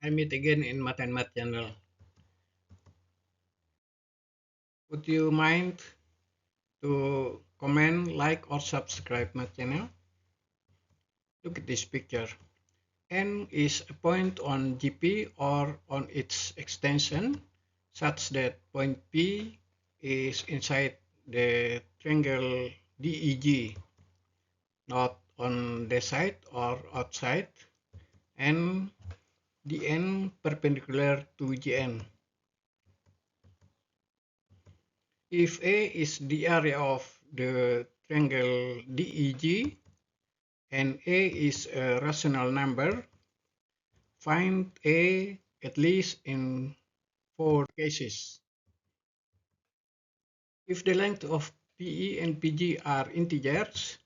I meet again in Math and Math channel. Would you mind to comment, like, or subscribe my channel? Look at this picture. N is a point on GP or on its extension such that point P is inside the triangle DEG, not on the side or outside, and the N perpendicular to GN. If A is the area of the triangle DEG and A is a rational number, find A at least in 4 cases. If the length of PE and PG are integers,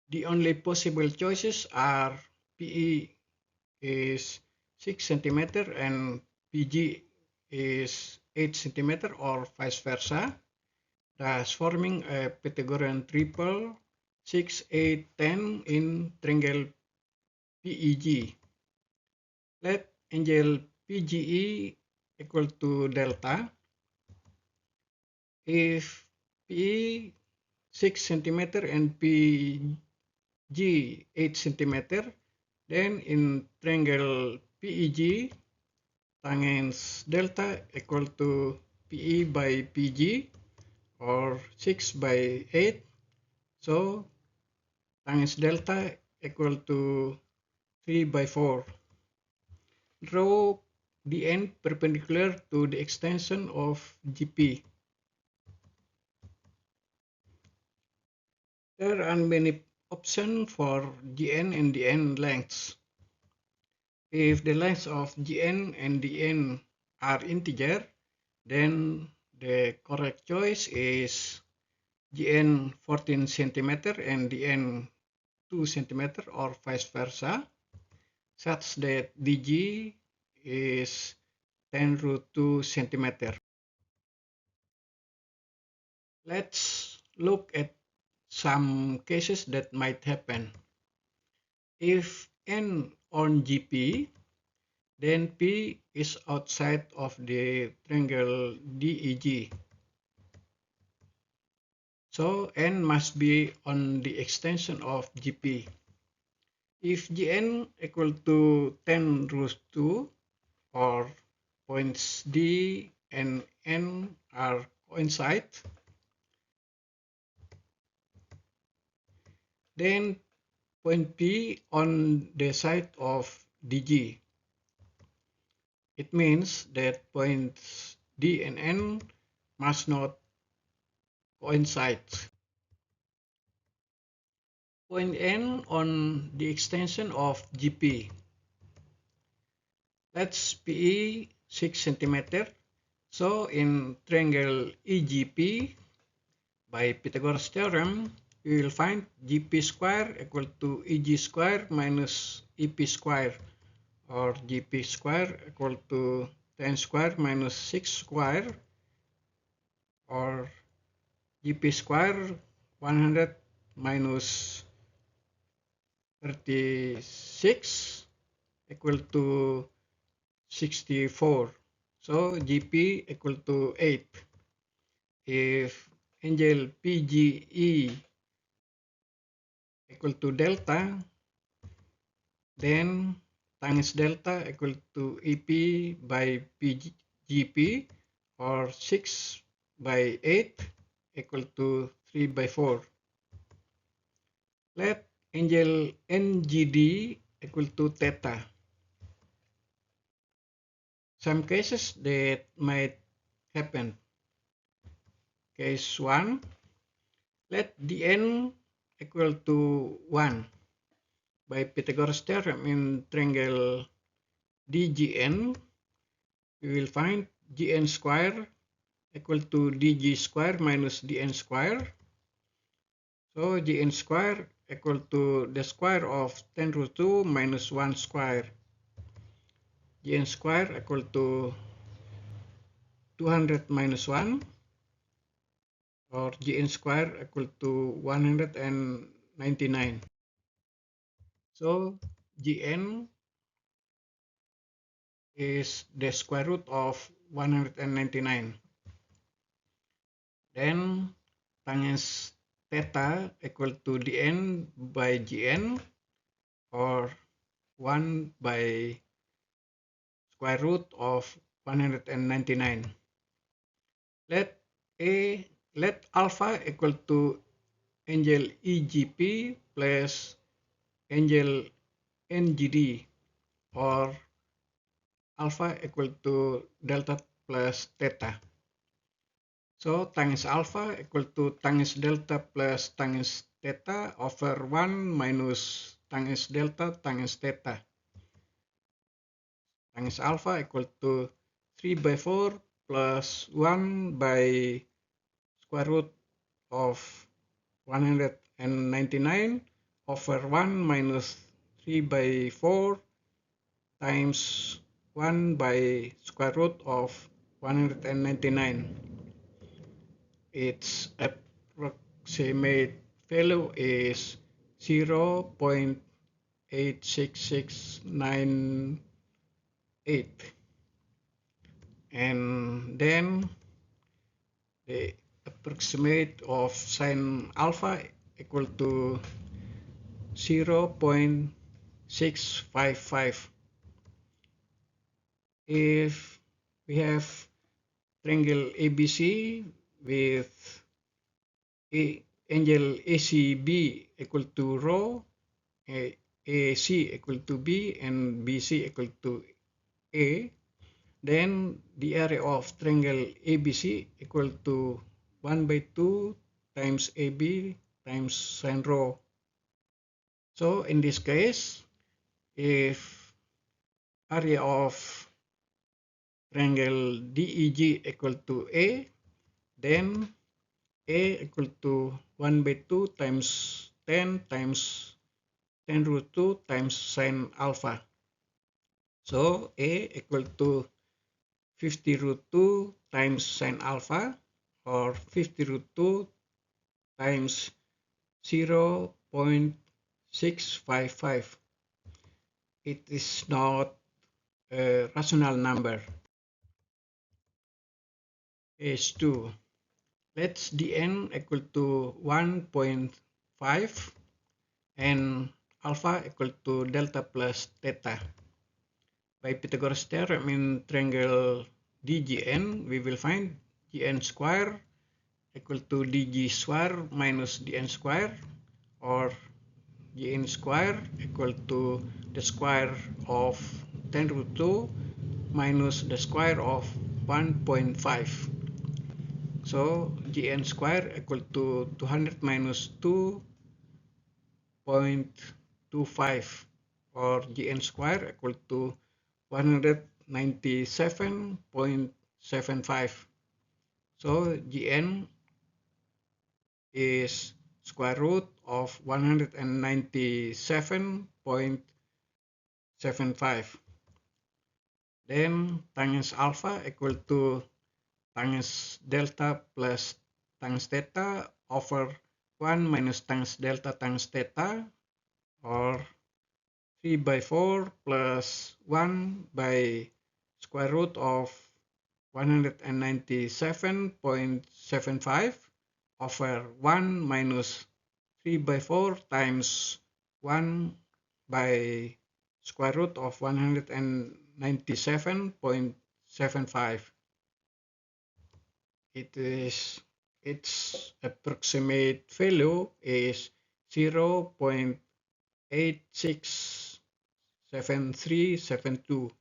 the only possible choices are PE is 6 cm and PG is 8 cm or vice versa, thus forming a Pythagorean triple 6, 8, 10 in triangle PEG. Let angle PGE equal to delta. If PE 6 cm and PG 8 cm, then in triangle PEG, tangents delta equal to PE by PG or 6 by 8. So tangents delta equal to 3 by 4. Draw the end perpendicular to the extension of GP. There are many options for GN and DN lengths. If the lengths of GN and DN are integer, then the correct choice is GN 14 cm and DN 2 cm or vice versa, such that DG is 10 root 2 cm. Let's look at some cases that might happen. If N on GP, then P is outside of the triangle DEG. So N must be on the extension of GP. If Gn equal to 10 root 2 or points D and N are coincide, then point P on the side of DG. It means that points D and N must not coincide. Point N on the extension of GP. Let's PE 6 cm. So in triangle EGP, by Pythagoras theorem, we will find GP square equal to EG square minus EP square, or GP square equal to 10 square minus 6 square, or GP square 100 minus 36 equal to 64. So GP equal to 8. If angle PGE equal to delta, then tangents delta equal to EP by PGP, or 6 by 8 equal to 3 by 4. Let angle NGD equal to theta. Some cases that might happen. Case 1, let dn equal to 1. By Pythagoras theorem in triangle DGN, we will find gn square equal to dg square minus dn square. So gn square equal to the square of 10 root 2 minus 1 square. Gn square equal to 200 minus 1, or gn square equal to 199. So gn is the square root of 199. Then times theta equal to dn by gn, or 1 by square root of 199. Let alpha equal to angle EGP plus angle NGD, or alpha equal to delta plus theta. So times alpha equal to times delta plus times theta over 1 minus times delta times theta. Times alpha equal to 3 by 4 plus 1 by square root of 199 over 1 minus 3 by 4 times 1 by square root of 199. Its approximate value is 0.86698, and then the approximate of sine alpha equal to 0.655. If we have triangle ABC with angle ACB equal to rho, AC equal to B, and BC equal to A, then the area of triangle ABC equal to 1 by 2 times AB times sine rho. So in this case, if area of triangle DEG equal to A, then A equal to 1 by 2 times 10 times 10 root 2 times sine alpha. So A equal to 50 root 2 times sine alpha, or 50 root 2 times 0.655. It is not a rational number. Case 2. Let's dn equal to 1.5 and alpha equal to delta plus theta. By Pythagoras theorem in triangle DGN, we will find gn square equal to dg square minus dn square, or gn square equal to the square of 10 root 2 minus the square of 1.5. So gn square equal to 200 minus 2.25, or gn square equal to 197.75. So gn is square root of 197.75. Then times alpha equal to times delta plus times theta over 1 minus times delta times theta, or 3 by 4 plus 1 by square root of 197.75 over 1 minus 3 by 4 times 1 by square root of 197.75. Its approximate value is 0.867372,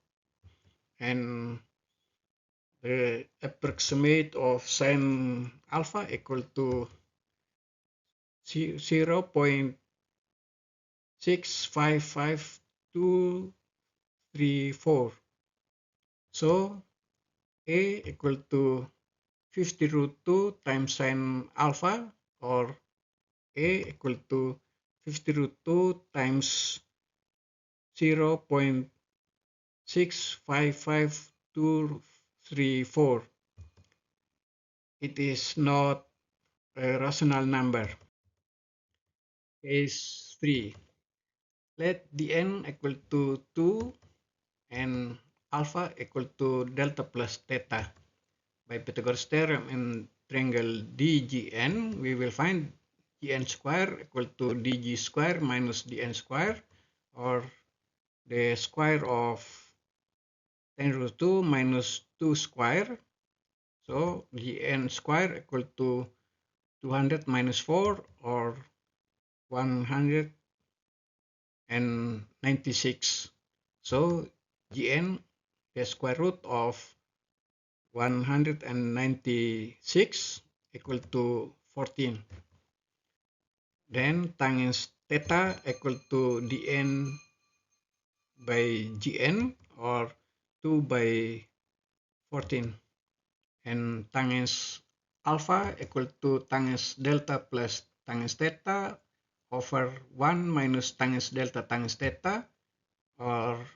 and the approximate of sine alpha equal to 0.655234. So A equal to 50 root 2 times sine alpha, or A equal to 50 root 2 times 0.655234. It is not a rational number. Case 3. Let dn equal to 2 and alpha equal to delta plus theta. By Pythagoras theorem in triangle DGN, we will find gn square equal to dg square minus dn square, or the square of 10 root 2 minus 2 square. So gn square equal to 200 minus 4, or 196. So gn, the square root of 196 equal to 14. Then times theta equal to dn by gn, or 2 by 14. And times alpha equal to times delta plus times theta over 1 minus times delta times theta, or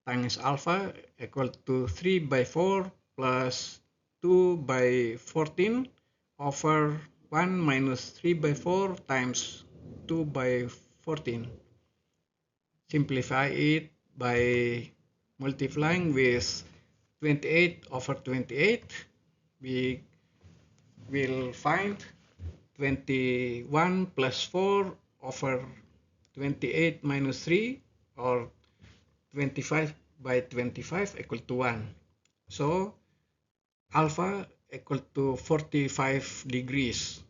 times alpha equal to 3 by 4 plus 2 by 14 over 1 minus 3 by 4 times 2 by 14. Simplify it by multiplying with 28 over 28. We will find 21 plus 4 over 28 minus 3, or 25 by 25 equal to 1. So alpha equal to 45 degrees.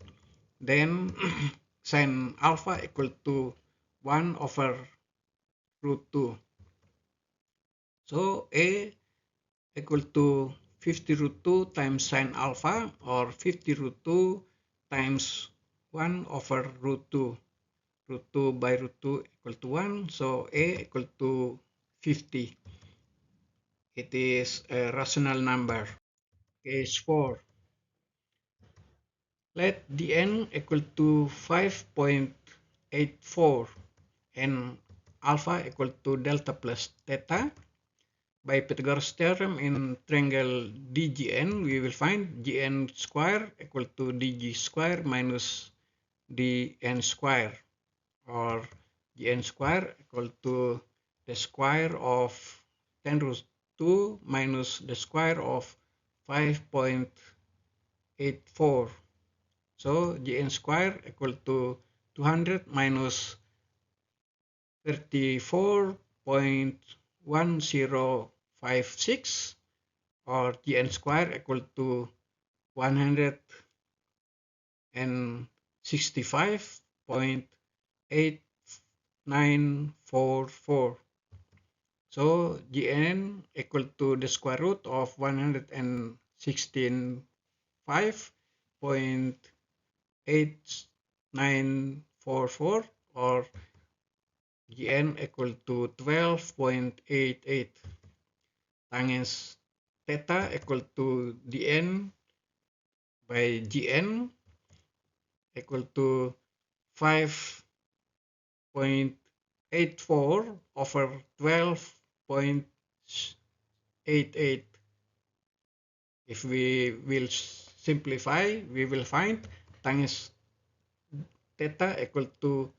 Then sin alpha equal to 1 over root 2. So A equal to 50 root 2 times sin alpha, or 50 root 2 times 1 over root 2. Root 2 by root 2 equal to 1. So A equal to 50. It is a rational number. Case 4. Let dn equal to 5.84 and alpha equal to delta plus theta. By Pythagoras theorem in triangle DGN, we will find gn square equal to dg square minus dn square, or gn square equal to the square of 10 root 2 minus the square of 5.84. So gn square equal to 200 minus 34.1056, or gn square equal to 165.8944. So gn equal to the square root of 116.8944, or gn equal to 12.88. Times theta equal to dn by gn equal to 5.84 over 12.88. If we will simplify, we will find times theta equal to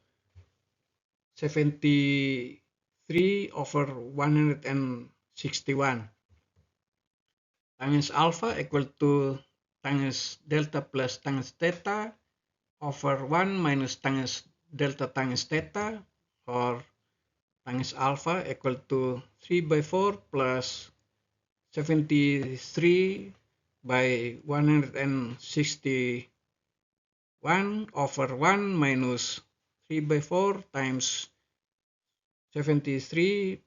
73 over 161. Times alpha equal to times delta plus times theta over 1 minus times delta times theta, or times alpha equal to 3 by 4 plus 73 by 161 over 1 minus 3 by 4 times 73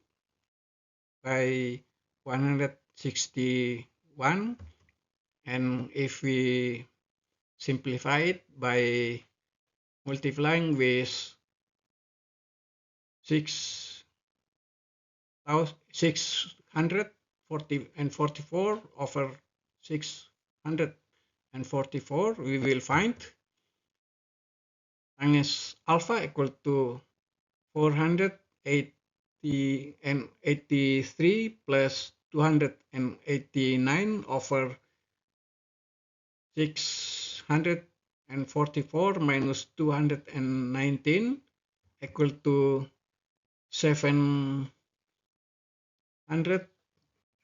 by 161. And if we simplify it by multiplying with 644 over 644, we will find times alpha equal to 483 plus 289 over 644 minus 219 equal to 700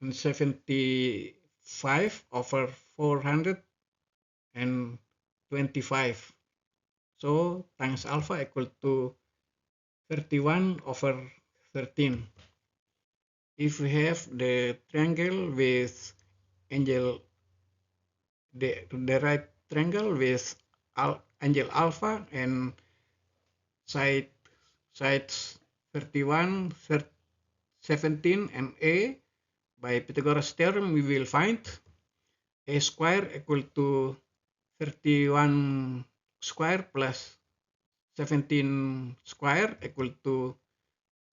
175 over 425. So times alpha equal to 31 over 13. If we have the triangle with angle, the right triangle with angle alpha and sides 31, 17 and a, by Pythagoras theorem we will find a square equal to 31 square plus 17 square equal to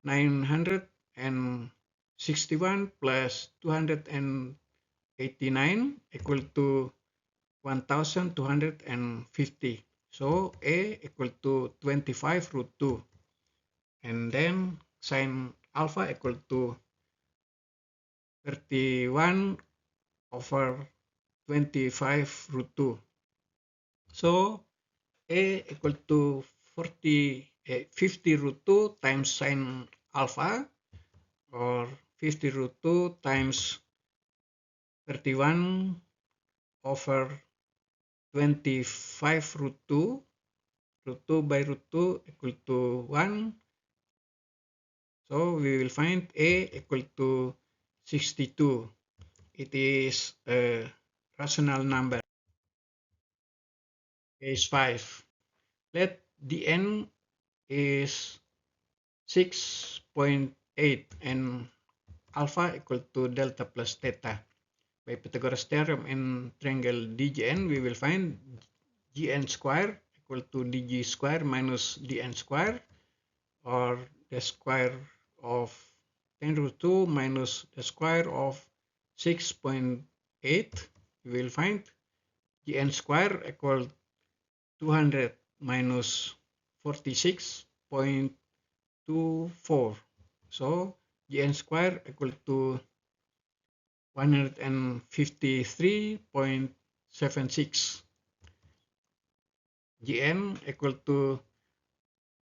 961 plus 289 equal to 1250. So A equal to 25 root 2. And then sine alpha equal to 31 over 25 root 2. So A equal to 50 root 2 times sine alpha, or 50 root 2 times 31 over 25 root 2. Root 2 by root 2 equal to 1. So we will find A equal to 62. It is a rational number. Case 5. Let the n is 6.8 and alpha equal to delta plus theta. By Pythagoras theorem in triangle DGN, we will find gn square equal to dg square minus dn square, or the square of 10 root 2 minus the square of 6.8. We will find gn square equal 200 minus 46.24. So gn square equal to 153.76. Gn equal to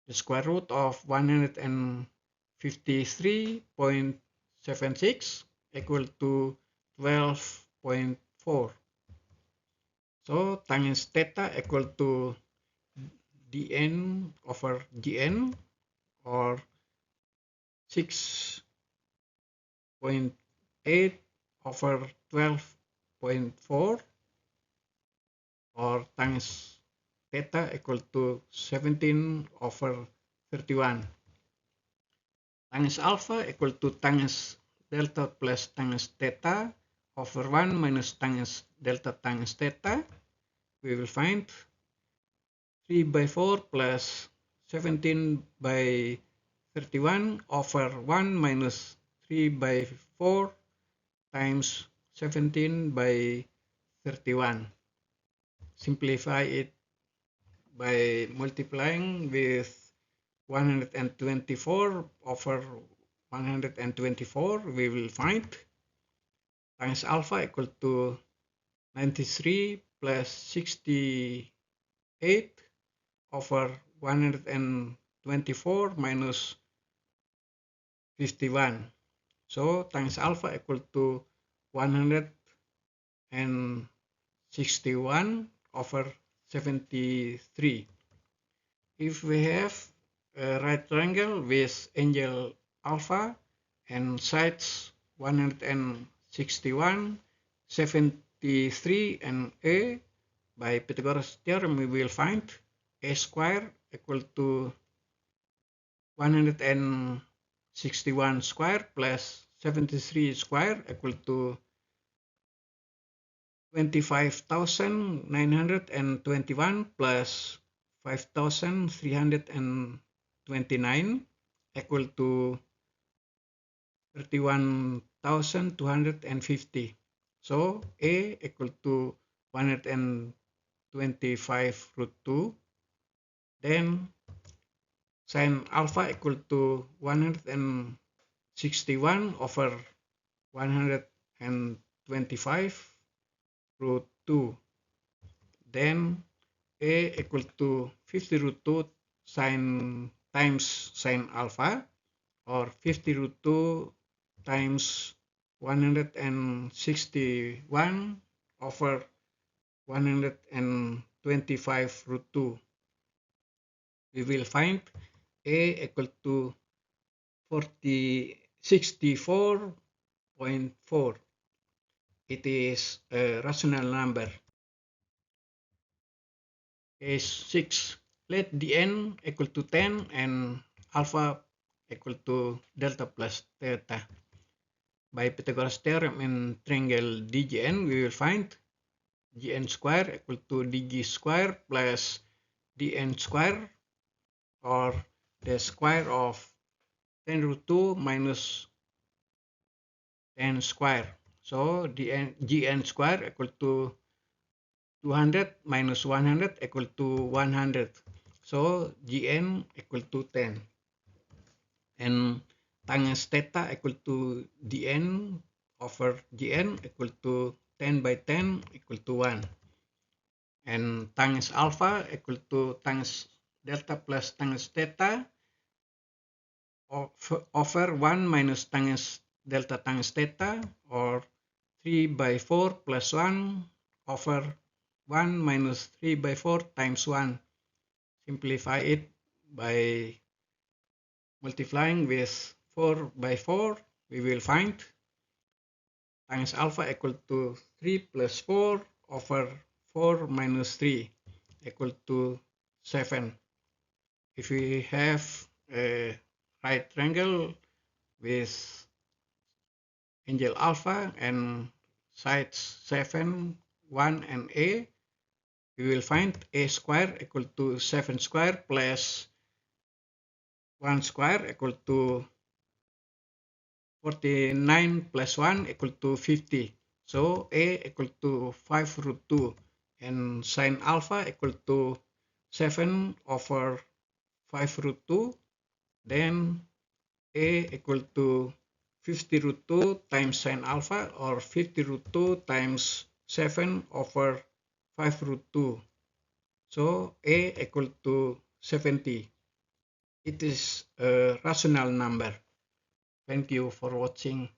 the square root of 153.76 equal to 12.4. So times theta equal to dn over gn, or 6.8 over 12.4, or times theta equal to 17 over 31. Times alpha equal to times delta plus times theta over 1 minus times delta times theta. We will find 3 by 4 plus 17 by 31 over 1 minus 3 by 4 times 17 by 31. Simplify it by multiplying with 124 over 124, we will find times alpha equal to 93 plus 68 over 124 minus 51. So times alpha equal to 161 over 73. If we have a right triangle with angle alpha and sides 161, 73 and a, by Pythagoras theorem we will find a square equal to 161 square plus 73 square equal to 25,921 plus 5,329 equal to 31,250. So A equal to 125 root 2. Then sine alpha equal to 161 over 125 root 2. Then A equal to 50 root 2 times sine alpha, or 50 root 2 times 161 over 125 root 2. We will find A equal to 64.4. It is a rational number. Case 6. Let Dn equal to 10 and alpha equal to delta plus theta. By Pythagoras theorem in triangle DGN, we will find Gn square equal to Dg square plus Dn square, or the square of 10 root 2 minus 10 square. So Gn square equal to 200 minus 100 equal to 100. So Gn equal to 10. And times theta equal to Dn over Gn equal to 10 by 10 equal to 1. And times alpha equal to times delta plus times theta over 1 minus times delta times theta, or 3 by 4 plus 1 over 1 minus 3 by 4 times 1. Simplify it by multiplying with 4 by 4. We will find times alpha equal to 3 plus 4 over 4 minus 3 equal to 7. If we have a right triangle with angle alpha and sides 7, 1, and A, we will find A square equal to 7 square plus 1 square equal to 49 plus 1 equal to 50. So A equal to 5 root 2 and sine alpha equal to 7 over 5 root 2. Then A equal to 50 root 2 times sine alpha, or 50 root 2 times 7 over 5 root 2. So A equal to 70. It is a rational number. Thank you for watching.